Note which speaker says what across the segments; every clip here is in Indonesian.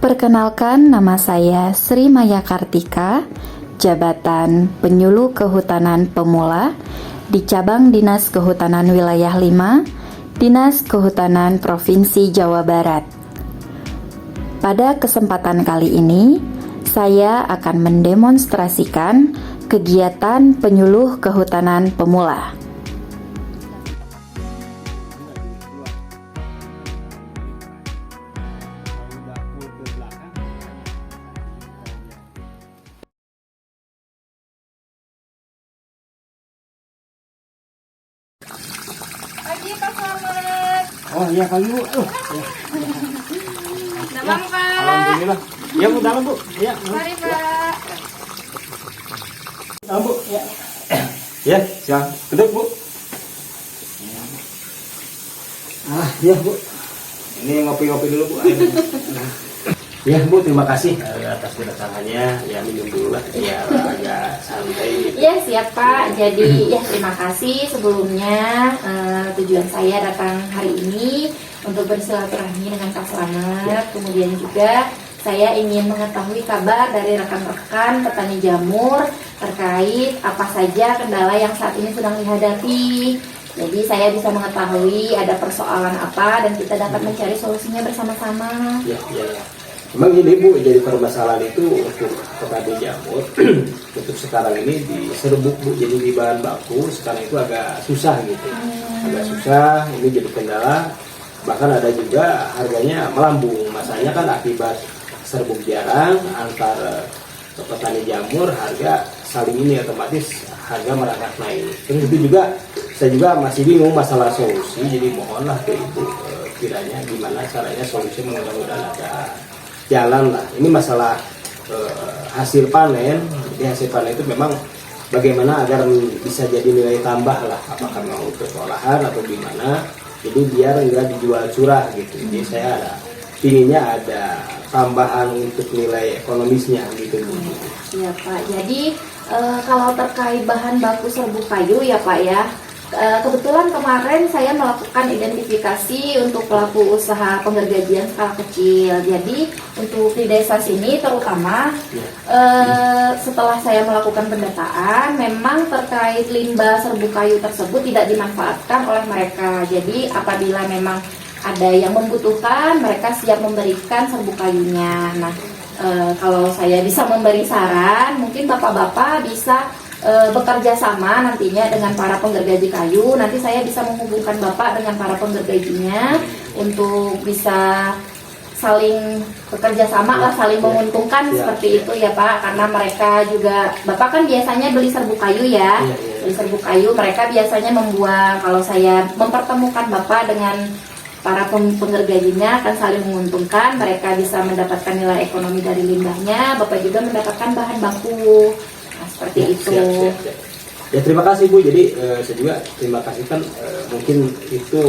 Speaker 1: Perkenalkan, nama saya Sri Maya Kartika, Jabatan Penyuluh Kehutanan Pemula di Cabang Dinas Kehutanan Wilayah 5, Dinas Kehutanan Provinsi Jawa Barat. Pada kesempatan kali ini, saya akan mendemonstrasikan kegiatan penyuluh kehutanan pemula.
Speaker 2: Pagi Pak Selamat.
Speaker 3: Oh iya pagi Bu. Ya.
Speaker 2: Dalam Pak.
Speaker 3: Alhamdulillah. Ya Bu, dalam Bu. Ya.
Speaker 2: Mari Pak.
Speaker 3: Dalam Bu. Ya. Ya, siap. Duduk Bu. Ya Bu. Ini ngopi-ngopi dulu Bu. Ya Bu, terima kasih atas kedatangannya. Ya minum dulu lah. Ya agak santai.
Speaker 2: Ya siap Pak. Jadi ya terima kasih sebelumnya. Tujuan saya datang hari ini untuk bersilaturahmi dengan Pak Selamat. Kemudian juga saya ingin mengetahui kabar dari rekan-rekan petani jamur terkait apa saja kendala yang saat ini sedang dihadapi. Jadi saya bisa mengetahui ada persoalan apa dan kita dapat mencari solusinya bersama-sama.
Speaker 3: Ya. Memang ini Bu, jadi permasalahan itu untuk petani jamur untuk sekarang ini di serbuk Bu, jadi di bahan baku sekarang itu agak susah gitu. Agak susah, ini jadi kendala. Bahkan ada juga harganya melambung. Masalahnya kan akibat serbuk jarang antar petani jamur, harga saling ini otomatis harga merangkak naik. Terus itu juga saya juga masih bingung masalah solusi. Jadi mohonlah ke Ibu kiranya gimana caranya solusi, mudah-mudahan ada jalan lah. Ini masalah hasil panen. Jadi hasil panen itu memang bagaimana agar bisa jadi nilai tambah lah, apakah mau untuk olahan atau gimana. Jadi biar enggak dijual curah gitu. Jadi saya inginnya ada tambahan untuk nilai ekonomisnya gitu.
Speaker 2: Ya Pak. Jadi kalau terkait bahan baku serbuk kayu ya Pak ya. Kebetulan kemarin saya melakukan identifikasi untuk pelaku usaha penggergajian skala kecil. Jadi untuk di desa sini terutama setelah saya melakukan pendataan, memang terkait limbah serbuk kayu tersebut tidak dimanfaatkan oleh mereka. Jadi apabila memang ada yang membutuhkan, mereka siap memberikan serbuk kayunya. Nah, kalau saya bisa memberi saran, mungkin bapak-bapak bisa bekerja sama nantinya dengan para penggergaji kayu. Nanti saya bisa menghubungkan Bapak dengan para penggergajinya untuk bisa saling bekerja sama lah, saling menguntungkan seperti itu ya Pak. Karena mereka juga, Bapak kan biasanya beli serbuk kayu ya, beli serbuk kayu, mereka biasanya membuat, kalau saya mempertemukan Bapak dengan para penggergajinya akan saling menguntungkan. Mereka bisa mendapatkan nilai ekonomi dari limbahnya, Bapak juga mendapatkan bahan baku. Nah, seperti itu.
Speaker 3: Siap. Ya terima kasih Bu. Jadi saya juga terima kasih kan mungkin itu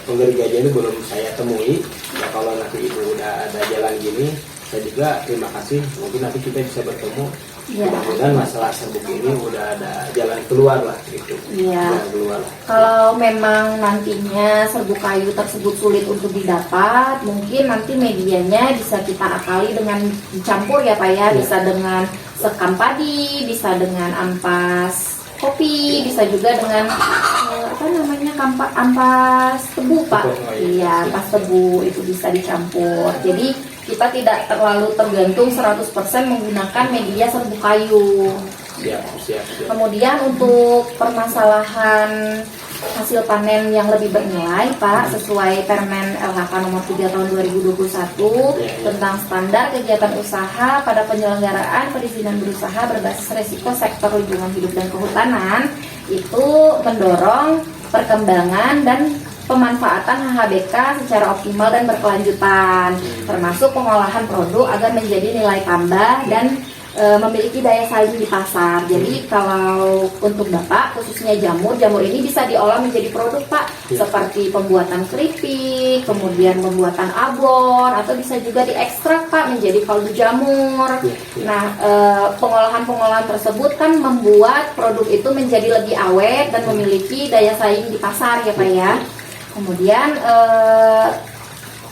Speaker 3: penggergajian ini belum saya temui. Ya kalau nanti Ibu udah ada jalan gini, saya juga terima kasih. Mungkin nanti kita bisa bertemu.
Speaker 2: Ya.
Speaker 3: Mudah-mudahan masalah serbuk ini udah ada jalan keluar lah gitu.
Speaker 2: Iya.
Speaker 3: Keluar.
Speaker 2: Kalau memang nantinya serbuk kayu tersebut sulit untuk didapat, mungkin nanti medianya bisa kita akali dengan dicampur ya Pak ya. Bisa dengan sekam padi, bisa dengan ampas kopi, bisa juga dengan ampas tebu Pak. Iya, ampas tebu itu bisa dicampur. Jadi kita tidak terlalu tergantung 100% menggunakan media serbuk kayu.
Speaker 3: Siap.
Speaker 2: Kemudian untuk permasalahan hasil panen yang lebih bernilai Pak, sesuai Permen LHK nomor 3 tahun 2021 tentang standar kegiatan usaha pada penyelenggaraan perizinan berusaha berbasis resiko sektor lingkungan hidup dan kehutanan, itu mendorong perkembangan dan pemanfaatan HHBK secara optimal dan berkelanjutan, termasuk pengolahan produk agar menjadi nilai tambah dan memiliki daya saing di pasar. Jadi kalau untuk Bapak khususnya jamur ini bisa diolah menjadi produk Pak, seperti pembuatan keripik, kemudian pembuatan abon, atau bisa juga diekstrak Pak menjadi kaldu jamur. Nah, pengolahan tersebut kan membuat produk itu menjadi lebih awet dan memiliki daya saing di pasar ya Pak ya. Kemudian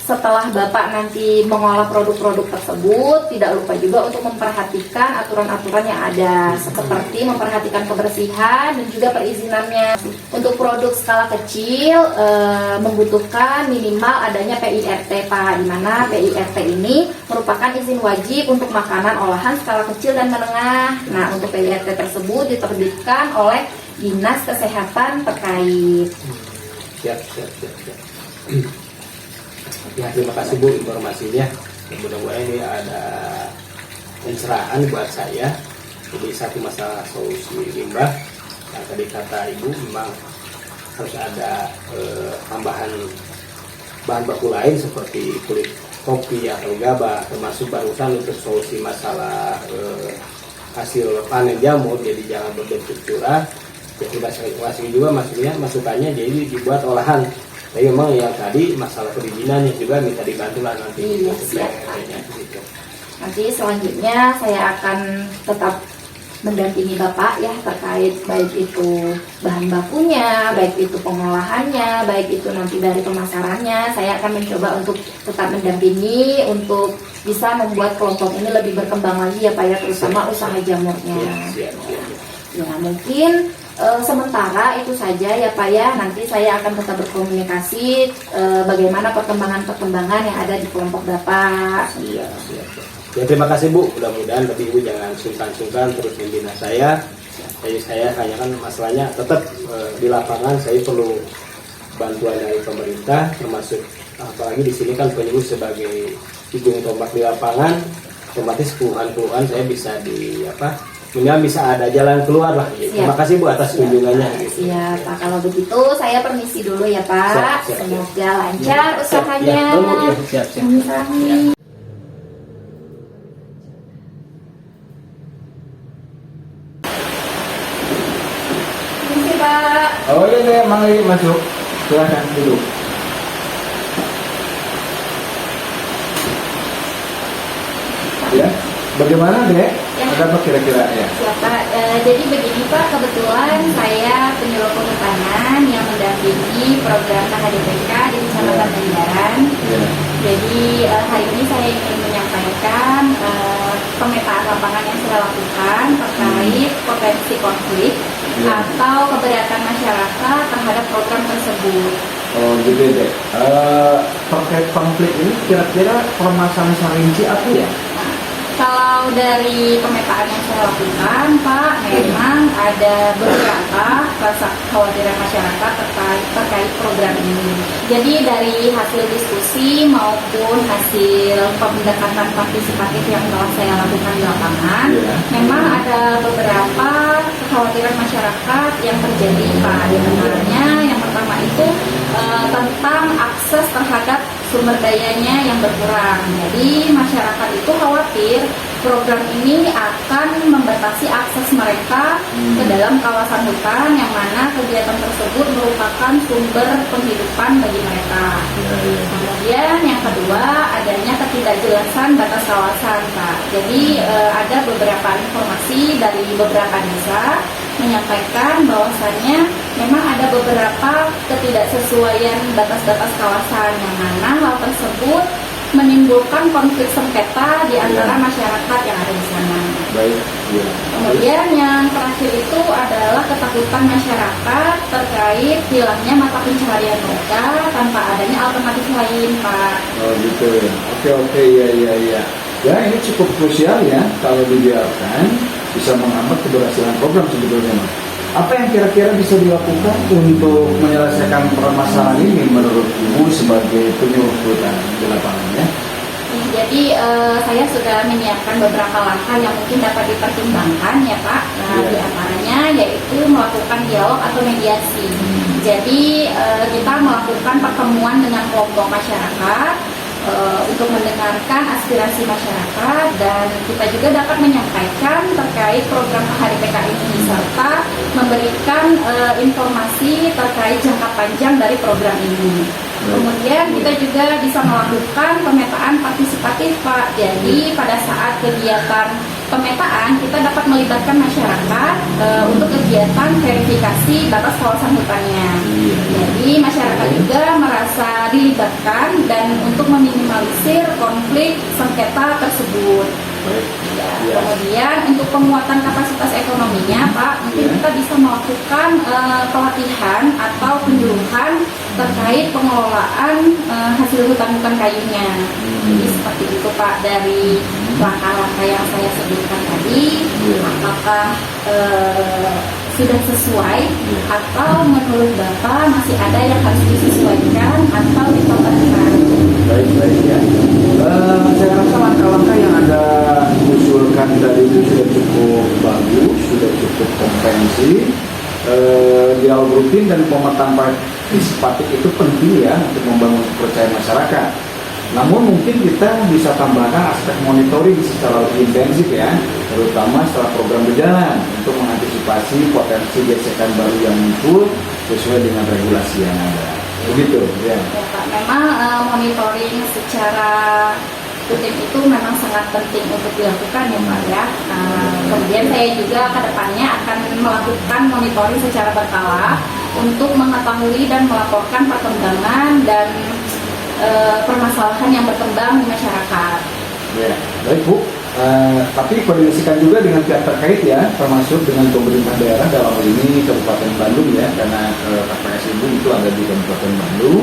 Speaker 2: setelah Bapak nanti mengolah produk-produk tersebut, tidak lupa juga untuk memperhatikan aturan-aturan yang ada, seperti memperhatikan kebersihan dan juga perizinannya. Untuk produk skala kecil membutuhkan minimal adanya PIRT, Pak, di mana PIRT ini merupakan izin wajib untuk makanan olahan skala kecil dan menengah. Nah, untuk PIRT tersebut diterbitkan oleh Dinas Kesehatan terkait.
Speaker 3: Siap. Ya, terima kasih Bu informasinya. Mudah-mudahan ini ada pencerahan buat saya. Jadi satu masalah solusi limbah. Nah, tadi kata Ibu memang harus ada tambahan bahan baku lain seperti kulit kopi atau gabah, termasuk barusan untuk solusi masalah hasil panen jamur. Jadi jangan berbentuk curah. Jadi masing juga maksudnya masukannya jadi dibuat olahan. Tapi memang yang tadi masalah perizinannya juga minta dibantu lah nanti.
Speaker 2: Iya, siap.
Speaker 3: Gitu.
Speaker 2: Nanti selanjutnya saya akan tetap mendampingi Bapak ya terkait baik itu bahan bakunya, baik itu pengolahannya, baik itu nanti dari pemasarannya. Saya akan mencoba untuk tetap mendampingi untuk bisa membuat kelompok ini lebih berkembang lagi ya Pak ya, terutama usaha jamurnya.
Speaker 3: Siap.
Speaker 2: Ya mungkin sementara itu saja ya Pak ya. Nanti saya akan tetap berkomunikasi bagaimana perkembangan yang ada di kelompok Bapak.
Speaker 3: Siap. Ya, terima kasih Bu. Mudah-mudahan tapi Ibu jangan sungkan-sungkan terus membina saya. Jadi saya hanya kan masalahnya tetap di lapangan saya perlu bantuan dari pemerintah, termasuk apalagi di sini kan penyuluh sebagai ujung tombak di lapangan. Otomatis keluhan saya bisa minimal bisa ada jalan keluar lah.
Speaker 2: Siap.
Speaker 3: Terima kasih Bu atas kunjungannya.
Speaker 2: Siap Pak, kalau begitu saya permisi dulu ya Pak.
Speaker 3: Siap.
Speaker 2: Semoga lancar usahanya.
Speaker 3: Siap.
Speaker 2: Amin. Permisi Pak.
Speaker 4: Oh iya, mari masuk. Silakan duduk. Ya, bagaimana Dek?
Speaker 2: Ya.
Speaker 4: Ada apa kira-kira ya?
Speaker 2: Siapa? Jadi begini Pak, kebetulan saya penyuluh kehutanan yang mendampingi program KHDPK di Kecamatan Banjaran.
Speaker 4: Ya.
Speaker 2: Jadi hari ini saya ingin menyampaikan pemetaan lapangan yang saya lakukan terkait potensi konflik atau keberatan masyarakat terhadap program tersebut.
Speaker 4: Oh gitu Dek. Terkait konflik ini kira-kira permasalahan serinci apa ya?
Speaker 2: Kalau dari pemetaan yang saya lakukan, Pak, memang ada beberapa rasa kekhawatiran masyarakat terkait program ini. Jadi dari hasil diskusi maupun hasil pendekatan partisipatif yang telah saya lakukan di lapangan, memang ada beberapa kekhawatiran masyarakat yang terjadi, Pak. Di antaranya yang pertama itu tentang akses terhadap sumber dayanya yang berkurang. Jadi masyarakat itu khawatir program ini akan membatasi akses mereka ke dalam kawasan hutan yang mana kegiatan tersebut merupakan sumber penghidupan bagi mereka. Kemudian yang kedua adanya ketidakjelasan batas kawasan, Pak. Jadi ada beberapa informasi dari beberapa desa menyampaikan bahwasannya memang ada beberapa ketidaksesuaian batas-batas kawasan yang mana hal tersebut menimbulkan konflik sengketa di antara masyarakat yang ada di sana.
Speaker 4: Baik. Ya.
Speaker 2: Kemudian yang terakhir itu adalah ketakutan masyarakat terkait hilangnya mata pencaharian mereka tanpa adanya alternatif lain, Pak.
Speaker 4: Oh gitu. Oke, ya. Ya ini cukup krusial ya kalau dibiarkan bisa menghambat keberhasilan program sebetulnya. Apa yang kira-kira bisa dilakukan untuk menyelesaikan permasalahan ini menurut Ibu sebagai penyuluh kehutanan di lapangannya?
Speaker 2: Jadi saya sudah menyiapkan beberapa langkah yang mungkin dapat dipertimbangkan ya Pak. Nah, di antaranya yaitu melakukan dialog atau mediasi. Jadi kita melakukan pertemuan dengan kelompok masyarakat untuk mendengarkan aspirasi masyarakat, dan kita juga dapat menyampaikan terkait program KHDPK ini serta memberikan informasi terkait jangka panjang dari program ini. Kemudian kita juga bisa melakukan pemetaan partisipatif, Pak. Jadi pada saat kegiatan pemetaan kita dapat melibatkan masyarakat untuk kegiatan verifikasi batas kawasan hutannya. Jadi masyarakat juga merasa dilibatkan dan untuk meminimalisir konflik sengketa tersebut. Kemudian untuk penguatan kapasitas ekonominya, Pak, mungkin kita bisa melakukan pelatihan atau penyuluhan terkait pengelolaan hasil hutan kayunya. Jadi seperti itu, Pak, dari langkah-langkah yang saya sebutkan tadi, apakah sudah sesuai atau menurut Bapak masih ada yang harus disesuaikan atau ditambahkan?
Speaker 4: Baik ya. Saya rasa langkah-langkah yang Anda usulkan tadi itu sudah cukup bagus, sudah cukup komprehensi. Dialog rutin dan pemetaan partisipatif itu penting ya untuk membangun kepercayaan masyarakat. Namun mungkin kita bisa tambahkan aspek monitoring secara lebih intensif ya, terutama setelah program berjalan untuk mengantisipasi potensi gesekan baru yang muncul sesuai dengan regulasi yang ada. Begitu ya.
Speaker 2: Ya, Pak, memang monitoring secara rutin itu memang sangat penting untuk dilakukan ya, Pak ya. Kemudian saya juga ke depannya akan melakukan monitoring secara berkala untuk mengetahui dan melaporkan perkembangan dan permasalahan yang berkembang di masyarakat.
Speaker 4: Ya, baik Bu. Tapi koordinasikan juga dengan pihak terkait ya, termasuk dengan pemerintah daerah dalam hal ini Kabupaten Bandung ya, karena KPS Ibu itu ada di Kabupaten Bandung,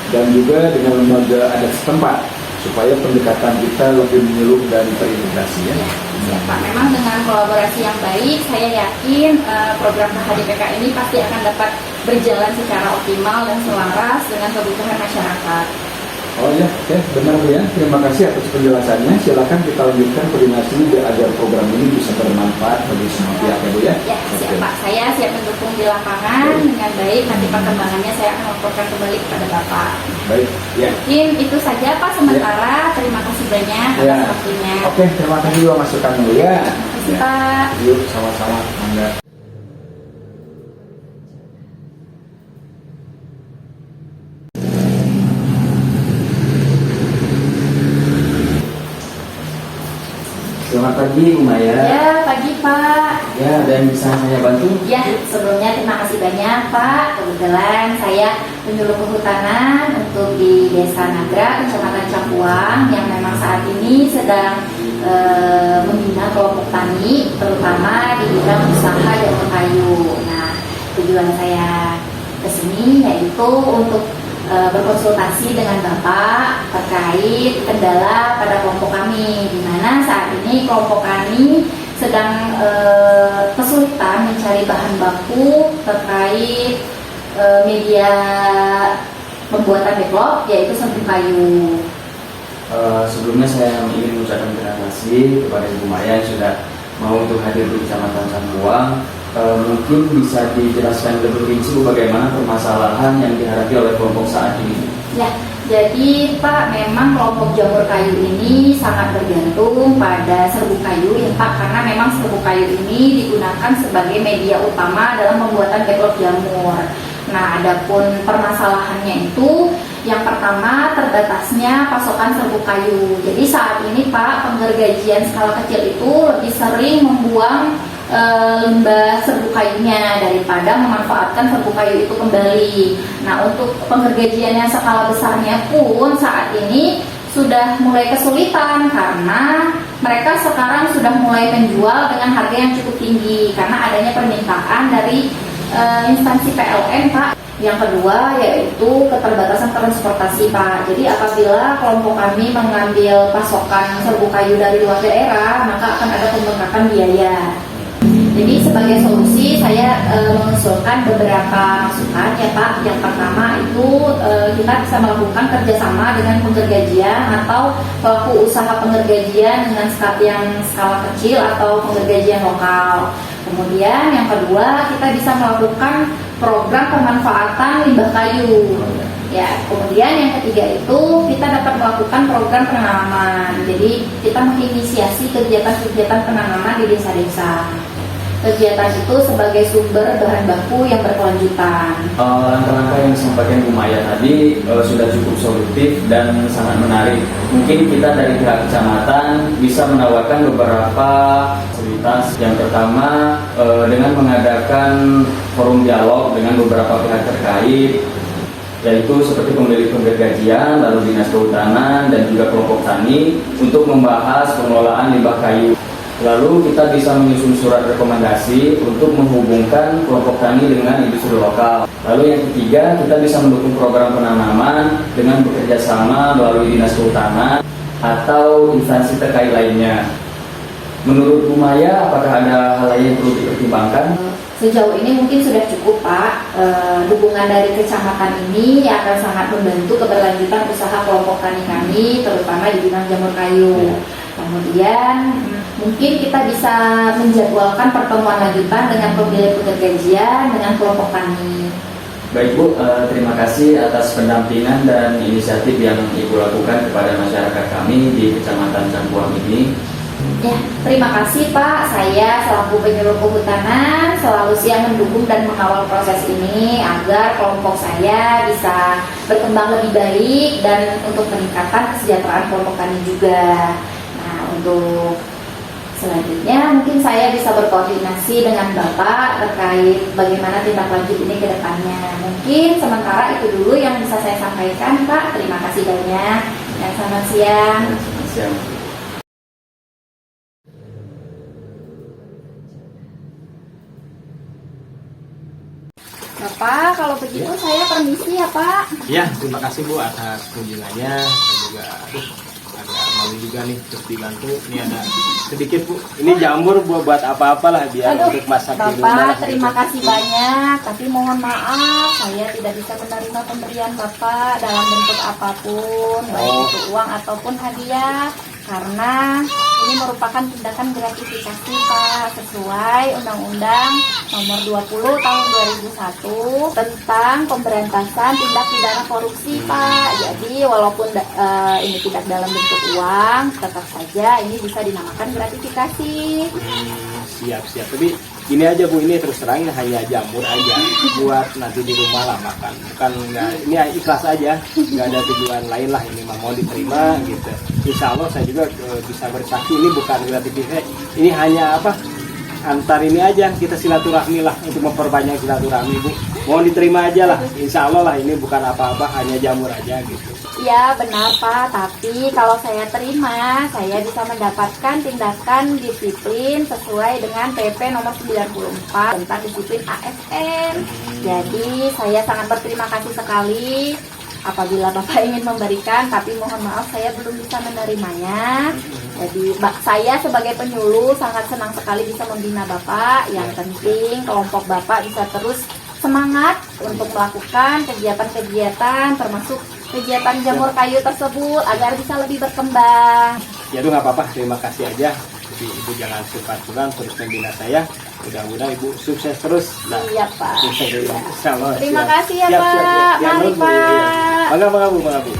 Speaker 4: dan juga dengan lembaga adat setempat supaya pendekatan kita lebih menyeluruh dan terintegrasi ya.
Speaker 2: Ya, Pak. Memang dengan kolaborasi yang baik, saya yakin program KHDPK ini pasti akan dapat berjalan secara optimal dan selaras dengan kebutuhan masyarakat.
Speaker 4: Oh ya, oke, benar Bu ya. Terima kasih atas penjelasannya. Silakan kita lanjutkan koordinasi agar program ini bisa bermanfaat bagi semua pihak ya Bu ya.
Speaker 2: Ya, siap Pak. Saya siap mendukung di lapangan dengan baik. Nanti perkembangannya saya akan laporkan kembali kepada Bapak.
Speaker 4: Baik, ya.
Speaker 2: Mungkin itu saja Pak sementara. Terima kasih banyak atas waktunya.
Speaker 4: Oke, terima kasih juga masukan Bu ya.
Speaker 2: Terima kasih Pak.
Speaker 4: Yuk, sama-sama. Mangga.
Speaker 5: Selamat pagi Bu Maya.
Speaker 2: Ya, pagi Pak.
Speaker 5: Ya, ada yang bisa saya bantu?
Speaker 2: Ya, sebelumnya terima kasih banyak Pak. Kebetulan saya penyuluh kehutanan untuk di Desa Nagra, Kecamatan Capuang, yang memang saat ini sedang membina kelompok tani, terutama di bidang usaha jamur kayu. Nah, tujuan saya ke sini yaitu untuk berkonsultasi dengan Bapak terkait kendala pada kelompok kami, di mana saat ini kelompok kami sedang kesulitan mencari bahan baku terkait media pembuatan backlog, yaitu serbuk kayu.
Speaker 5: Sebelumnya saya ingin mengucapkan terima kasih kepada Ibu Maya yang sudah mau untuk hadir di Kecamatan Capuang. Mungkin bisa dijelaskan lebih rinci Bu, bagaimana permasalahan yang dihadapi oleh kelompok saat ini?
Speaker 2: Ya, jadi Pak, memang kelompok jamur kayu ini sangat bergantung pada serbuk kayu ya Pak, karena memang serbuk kayu ini digunakan sebagai media utama dalam pembuatan backlog jamur. Nah, adapun permasalahannya itu yang pertama terbatasnya pasokan serbuk kayu. Jadi saat ini Pak, penggergajian skala kecil itu lebih sering membuang limbah serbuk kayunya daripada memanfaatkan serbuk kayu itu kembali. Nah, untuk penggergajian yang skala besarnya pun saat ini sudah mulai kesulitan karena mereka sekarang sudah mulai menjual dengan harga yang cukup tinggi karena adanya permintaan dari instansi PLN Pak. Yang kedua yaitu keterbatasan transportasi Pak. Jadi apabila kelompok kami mengambil pasokan serbuk kayu dari luar daerah, maka akan ada pembengkakan biaya. Jadi sebagai solusi saya mengusulkan beberapa masukan ya Pak. Yang pertama itu kita bisa melakukan kerjasama dengan penggergajian atau pelaku usaha penggergajian dengan skala kecil atau penggergajian lokal. Kemudian yang kedua kita bisa melakukan program pemanfaatan limbah kayu. Ya, kemudian yang ketiga itu kita dapat melakukan program penanaman. Jadi kita menginisiasi kegiatan-kegiatan penanaman di desa-desa. kegiatan itu sebagai sumber bahan baku yang berkelanjutan.
Speaker 5: Langkah-langkah yang disampaikan Bu Maya tadi sudah cukup solutif dan sangat menarik. Mungkin kita dari pihak kecamatan bisa menawarkan beberapa fasilitas. Yang pertama dengan mengadakan forum dialog dengan beberapa pihak terkait, yaitu seperti pemilik penggergajian, lalu dinas kehutanan dan juga kelompok tani untuk membahas pengelolaan limbah kayu. Lalu kita bisa menyusun surat rekomendasi untuk menghubungkan kelompok tani dengan industri lokal. Lalu yang ketiga, kita bisa mendukung program penanaman dengan bekerja sama melalui dinas kehutanan atau instansi terkait lainnya. Menurut Bu Maya, apakah ada hal lain yang perlu dipertimbangkan?
Speaker 2: Sejauh ini mungkin sudah cukup Pak. Dukungan dari kecamatan ini akan sangat membantu keberlanjutan usaha kelompok tani kami, terutama di bidang jamur kayu. Kemudian mungkin kita bisa menjadwalkan pertemuan lanjutan dengan pemilik penggergajian dengan kelompok tani.
Speaker 5: Baik Bu, terima kasih atas pendampingan dan inisiatif yang Ibu lakukan kepada masyarakat kami di Kecamatan Cangkuang ini.
Speaker 2: Ya, terima kasih Pak. Saya selaku penyuluh kehutanan selalu siap mendukung dan mengawal proses ini agar kelompok saya bisa berkembang lebih baik dan untuk meningkatkan kesejahteraan kelompok tani juga. Nah, untuk selanjutnya mungkin saya bisa berkoordinasi dengan Bapak terkait bagaimana tindak lanjut ini ke depannya. Mungkin sementara itu dulu yang bisa saya sampaikan Pak. Terima kasih banyak dan selamat siang.
Speaker 5: Selamat siang.
Speaker 2: Bapak, kalau begitu saya permisi ya Pak.
Speaker 3: Ya, terima kasih Bu atas kunjungannya. Saya juga agak malu juga nih terus dibantu. Ini ada sedikit Bu. Ini jamur buat apa-apalah biar untuk masak di rumah.
Speaker 2: Bapak, terima kasih banyak. Tapi mohon maaf, saya tidak bisa menerima pemberian Bapak dalam bentuk apapun, baik itu uang ataupun hadiah. Karena ini merupakan tindakan gratifikasi Pak, sesuai Undang-Undang Nomor 20 Tahun 2001 tentang pemberantasan tindak pidana korupsi Pak. Jadi walaupun ini tidak dalam bentuk uang, tetap saja ini bisa dinamakan gratifikasi.
Speaker 3: Siap. Tapi ini aja Bu, ini terus terang ini hanya jamur aja buat nanti di rumah lah makan. Bukan ini ikhlas aja, nggak ada tujuan lain lah. Ini mau diterima gitu. Insya Allah saya juga bisa bersaksi ini bukan gratifikasi. Ini hanya antar ini aja kita silaturahmi lah untuk memperbanyak silaturahmi Bu. Mohon diterima aja lah. Insya Allah lah ini bukan apa-apa, hanya jamur aja gitu.
Speaker 2: Ya benar Pak, tapi kalau saya terima, saya bisa mendapatkan tindakan disiplin sesuai dengan PP nomor 94 tentang disiplin ASN. Jadi saya sangat berterima kasih sekali apabila Bapak ingin memberikan, tapi mohon maaf saya belum bisa menerimanya. Jadi saya sebagai penyuluh sangat senang sekali bisa membina Bapak. Yang penting kelompok Bapak bisa terus semangat untuk melakukan kegiatan-kegiatan termasuk kegiatan jamur kayu tersebut agar bisa lebih berkembang.
Speaker 3: Ya nggak apa-apa, terima kasih aja. Jadi Ibu jangan sungkan-sungkan terus membina saya. Mudah-mudahan Ibu sukses terus.
Speaker 2: Iya Pak.
Speaker 3: Insya Allah.
Speaker 2: Terima
Speaker 3: Siap.
Speaker 2: kasih ya
Speaker 3: Siap,
Speaker 2: Pak.
Speaker 3: siap. Ya,
Speaker 2: Mari
Speaker 3: Nur, Bu.
Speaker 2: Pak.
Speaker 3: Bangga Bu.